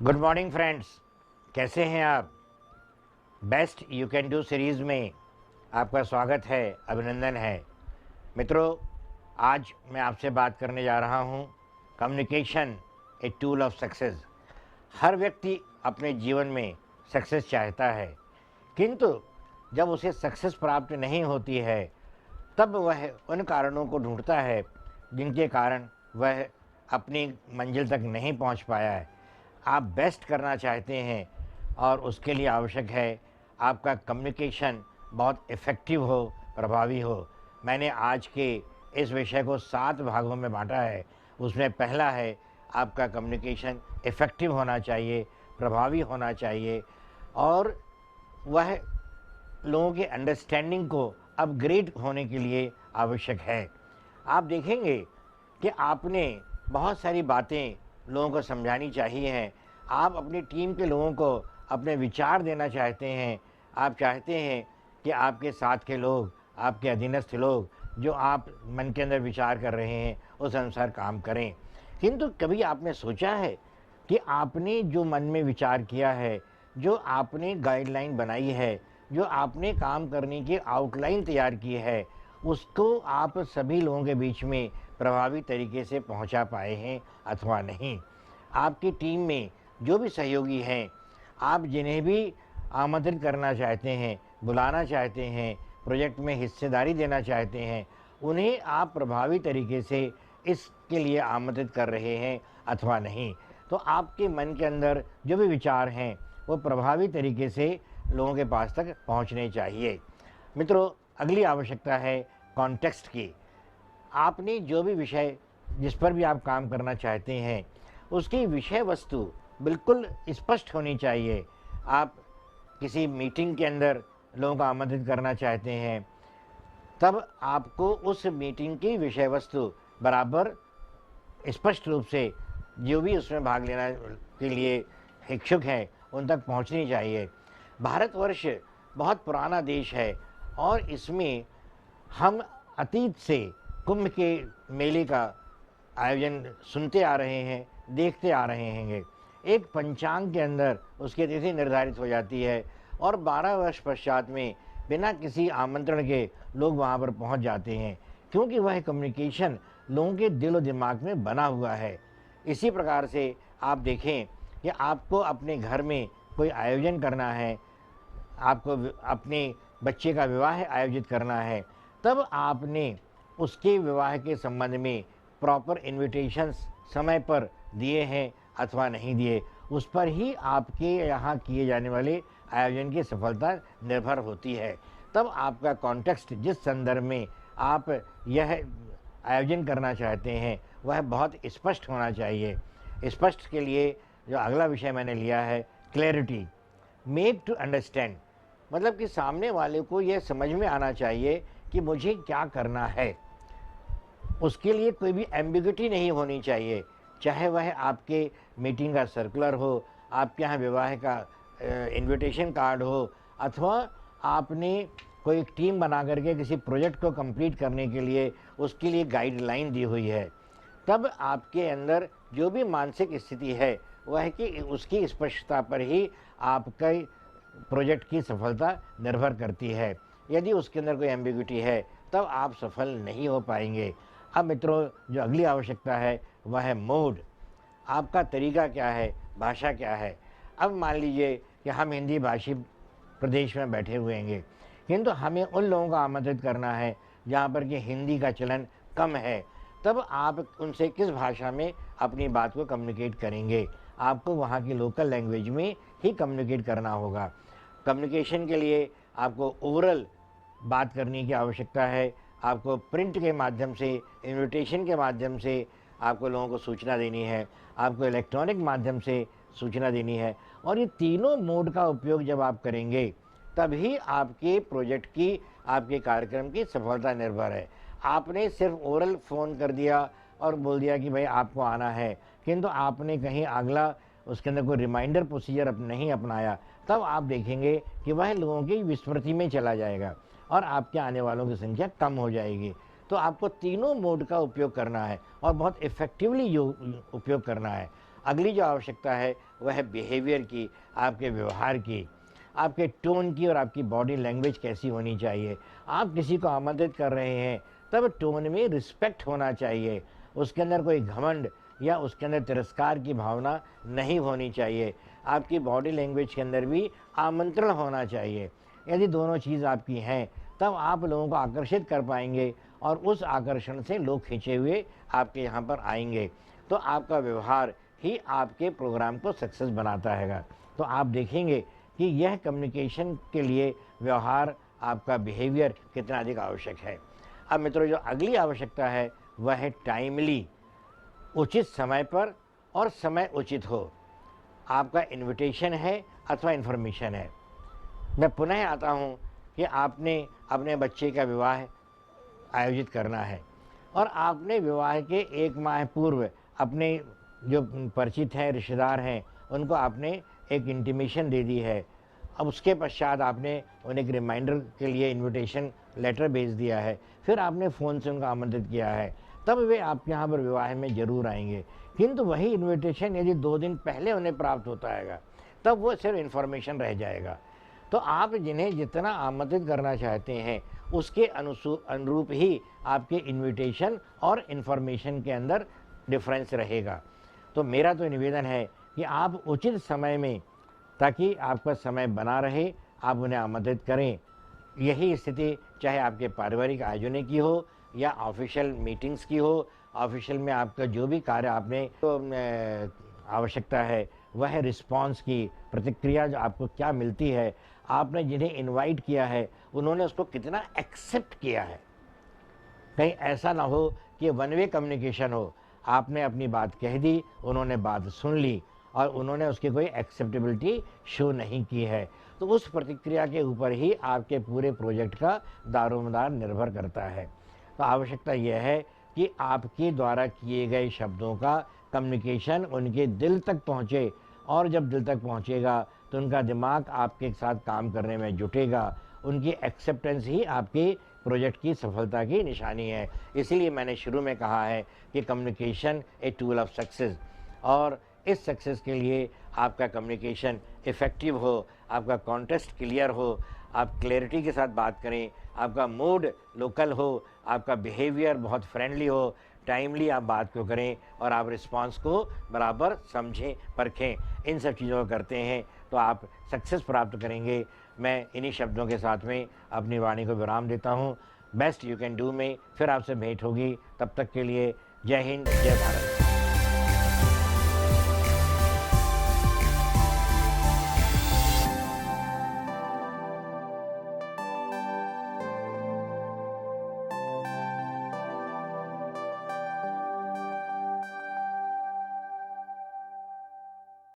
Good morning friends, कैसे हैं आप। Best you can do series में आपका स्वागत है, अभिनंदन है। मित्रों, आज मैं आपसे बात करने जा रहा हूं communication a tool of success. हर व्यक्ति अपने जीवन में सक्सेस चाहता है, किंतु जब उसे सक्सेस प्राप्त नहीं होती है तब वह उन कारणों को ढूंढता है जिनके कारण वह अपनी मंजिल तक नहीं पहुंच पाया है। आप बेस्ट करना चाहते हैं और उसके लिए आवश्यक है आपका कम्युनिकेशन बहुत इफ़ेक्टिव हो, प्रभावी हो। मैंने आज के इस विषय को 7 भागों में बांटा है। उसमें पहला है आपका कम्युनिकेशन इफ़ेक्टिव होना चाहिए, प्रभावी होना चाहिए और वह लोगों के अंडरस्टैंडिंग को अपग्रेड होने के लिए आवश्यक है। आप देखेंगे कि आपने बहुत सारी बातें लोगों को समझानी चाहिए हैं। आप अपनी टीम के लोगों को अपने विचार देना चाहते हैं। आप चाहते हैं कि आपके साथ के लोग, आपके अधीनस्थ लोग, जो आप मन के अंदर विचार कर रहे हैं उस अनुसार काम करें। किंतु कभी आपने सोचा है कि आपने जो मन में विचार किया है, जो आपने गाइडलाइन बनाई है, जो आपने काम करने की आउटलाइन तैयार की है, उसको आप सभी लोगों के बीच में प्रभावी तरीके से पहुंचा पाए हैं अथवा नहीं। आपकी टीम में जो भी सहयोगी हैं, आप जिन्हें भी आमंत्रित करना चाहते हैं, बुलाना चाहते हैं, प्रोजेक्ट में हिस्सेदारी देना चाहते हैं, उन्हें आप प्रभावी तरीके से इसके लिए आमंत्रित कर रहे हैं अथवा नहीं। तो आपके मन के अंदर जो भी विचार हैं वो प्रभावी तरीके से लोगों के पास तक पहुंचने चाहिए। मित्रों, अगली आवश्यकता है कॉन्टेक्स्ट की। आपने जो भी विषय जिस पर भी आप काम करना चाहते हैं उसकी विषय वस्तु बिल्कुल स्पष्ट होनी चाहिए। आप किसी मीटिंग के अंदर लोगों को आमंत्रित करना चाहते हैं, तब आपको उस मीटिंग की विषय वस्तु बराबर स्पष्ट रूप से जो भी उसमें भाग लेना के लिए इच्छुक हैं उन तक पहुंचनी चाहिए। भारतवर्ष बहुत पुराना देश है और इसमें हम अतीत से कुंभ के मेले का आयोजन सुनते आ रहे हैं, देखते आ रहे हैं। एक पंचांग के अंदर उसकी तिथि निर्धारित हो जाती है और 12 वर्ष पश्चात में बिना किसी आमंत्रण के लोग वहाँ पर पहुँच जाते हैं, क्योंकि वह कम्युनिकेशन लोगों के दिल और दिमाग में बना हुआ है। इसी प्रकार से आप देखें कि आपको अपने घर में कोई आयोजन करना है, आपको अपने बच्चे का विवाह आयोजित करना है, तब आपने उसके विवाह के संबंध में प्रॉपर इन्विटेशंस समय पर दिए हैं अथवा नहीं दिए, उस पर ही आपके यहाँ किए जाने वाले आयोजन की सफलता निर्भर होती है। तब आपका कॉन्टेक्स्ट जिस संदर्भ में आप यह आयोजन करना चाहते हैं वह बहुत स्पष्ट होना चाहिए। स्पष्ट के लिए जो अगला विषय मैंने लिया है क्लैरिटी, मेक टू अंडरस्टैंड, मतलब कि सामने वाले को यह समझ में आना चाहिए कि मुझे क्या करना है। उसके लिए कोई भी एम्बिग्युइटी नहीं होनी चाहिए, चाहे वह आपके मीटिंग का सर्कुलर हो, आपके यहाँ विवाह का इनविटेशन कार्ड हो, अथवा आपने कोई टीम बना करके किसी प्रोजेक्ट को कंप्लीट करने के लिए उसके लिए गाइडलाइन दी हुई है। तब आपके अंदर जो भी मानसिक स्थिति है वह है कि उसकी स्पष्टता पर ही आपके प्रोजेक्ट की सफलता निर्भर करती है। यदि उसके अंदर कोई एम्बिग्युइटी है तब आप सफल नहीं हो पाएंगे। अब मित्रों, जो अगली आवश्यकता है वह है मोड। आपका तरीका क्या है, भाषा क्या है। अब मान लीजिए कि हम हिंदी भाषी प्रदेश में बैठे हुए हैं, किंतु हमें उन लोगों को आमंत्रित करना है जहाँ पर कि हिंदी का चलन कम है। तब आप उनसे किस भाषा में अपनी बात को कम्युनिकेट करेंगे। आपको वहाँ की लोकल लैंग्वेज में ही कम्युनिकेट करना होगा। कम्युनिकेशन के लिए आपको ओरल बात करने की आवश्यकता है, आपको प्रिंट के माध्यम से, इन्विटेशन के माध्यम से आपको लोगों को सूचना देनी है, आपको इलेक्ट्रॉनिक माध्यम से सूचना देनी है। और ये तीनों मोड का उपयोग जब आप करेंगे तभी आपके प्रोजेक्ट की, आपके कार्यक्रम की सफलता निर्भर है। आपने सिर्फ ओरल फ़ोन कर दिया और बोल दिया कि भाई आपको आना है, किंतु आपने कहीं अगला उसके अंदर कोई रिमाइंडर प्रोसीजर नहीं अपनाया, तब आप देखेंगे कि वह लोगों की विस्मृति में चला जाएगा और आपके आने वालों की संख्या कम हो जाएगी। तो आपको तीनों मोड का उपयोग करना है और बहुत इफ़ेक्टिवली उपयोग करना है। अगली जो आवश्यकता है वह है बिहेवियर की, आपके व्यवहार की, आपके टोन की और आपकी बॉडी लैंग्वेज कैसी होनी चाहिए। आप किसी को आमंत्रित कर रहे हैं तब टोन में रिस्पेक्ट होना चाहिए, उसके अंदर कोई घमंड या उसके अंदर तिरस्कार की भावना नहीं होनी चाहिए। आपकी बॉडी लैंग्वेज के अंदर भी आमंत्रण होना चाहिए। यदि दोनों चीज़ आपकी हैं तब आप लोगों को आकर्षित कर पाएंगे और उस आकर्षण से लोग खींचे हुए आपके यहाँ पर आएंगे। तो आपका व्यवहार ही आपके प्रोग्राम को सक्सेस बनाता है। तो आप देखेंगे कि यह कम्युनिकेशन के लिए व्यवहार, आपका बिहेवियर कितना अधिक आवश्यक है। अब मित्रों, जो अगली आवश्यकता है वह है टाइमली, उचित समय पर और समय उचित हो। आपका इनविटेशन है अथवा इन्फॉर्मेशन है। मैं पुनः आता हूँ कि आपने अपने बच्चे का विवाह आयोजित करना है और आपने विवाह के 1 माह पूर्व अपने जो परिचित हैं, रिश्तेदार हैं, उनको आपने एक इंटीमेशन दे दी है। अब उसके पश्चात आपने उन्हें एक रिमाइंडर के लिए इनविटेशन लेटर भेज दिया है, फिर आपने फ़ोन से उनको आमंत्रित किया है, तब वे आपके यहाँ पर विवाह में ज़रूर आएंगे। किंतु वही इनविटेशन यदि 2 दिन पहले उन्हें प्राप्त होता है तब वो सिर्फ इन्फॉर्मेशन रह जाएगा। तो आप जिन्हें जितना आमंत्रित करना चाहते हैं उसके अनुरूप ही आपके इनविटेशन और इन्फॉर्मेशन के अंदर डिफरेंस रहेगा। तो मेरा तो निवेदन है कि आप उचित समय में, ताकि आपका समय बना रहे, आप उन्हें आमंत्रित करें। यही स्थिति चाहे आपके पारिवारिक आयोजन की हो या ऑफिशियल मीटिंग्स की हो, ऑफिशियल में आपका जो भी कार्य आपने तो आवश्यकता है वह है रिस्पॉन्स की, प्रतिक्रिया जो आपको क्या मिलती है, आपने जिन्हें इनवाइट किया है उन्होंने उसको कितना एक्सेप्ट किया है। कहीं ऐसा ना हो कि वन वे कम्युनिकेशन हो, आपने अपनी बात कह दी, उन्होंने बात सुन ली और उन्होंने उसकी कोई एक्सेप्टेबिलिटी शो नहीं की है। तो उस प्रतिक्रिया के ऊपर ही आपके पूरे प्रोजेक्ट का दारोमदार निर्भर करता है। तो आवश्यकता यह है कि आपके द्वारा किए गए शब्दों का कम्युनिकेशन उनके दिल तक पहुँचे, और जब दिल तक पहुँचेगा तो उनका दिमाग आपके साथ काम करने में जुटेगा। उनकी एक्सेप्टेंस ही आपके प्रोजेक्ट की सफलता की निशानी है। इसीलिए मैंने शुरू में कहा है कि communication a tool of success, और इस सक्सेस के लिए आपका कम्युनिकेशन इफ़ेक्टिव हो, आपका कॉन्टेक्स्ट क्लियर हो, आप क्लैरिटी के साथ बात करें, आपका मूड लोकल हो, आपका बिहेवियर बहुत फ्रेंडली हो, टाइमली आप बात को करें और आप रिस्पांस को बराबर समझें, परखें। इन सब चीज़ों को करते हैं तो आप सक्सेस प्राप्त करेंगे। मैं इन्हीं शब्दों के साथ में अपनी वाणी को विराम देता हूँ। बेस्ट यू कैन डू में फिर आपसे भेंट होगी। तब तक के लिए जय हिंद, जय भारत।